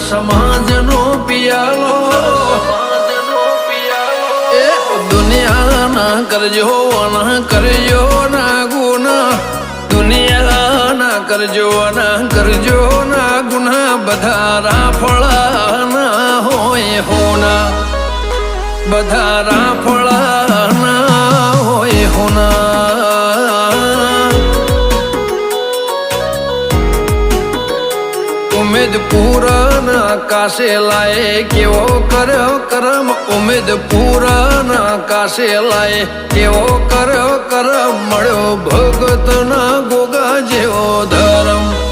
સમાજનો પિયાલો એ દુનિયાના કરજો ના કરજો ના ગુના દુનિયાના કરજો ના ગુના બધા રાફળા ના હોય હોના બધા રાફળા ના હોય હોના ઉમેદ પૂરના કાશે લાય કેવો કર્યો કરમ ઉમેદ પૂરના કાશે લાય કેવો કર્યો કરમ મળ્યો ભગતના ગોગા જેવો ધર્મ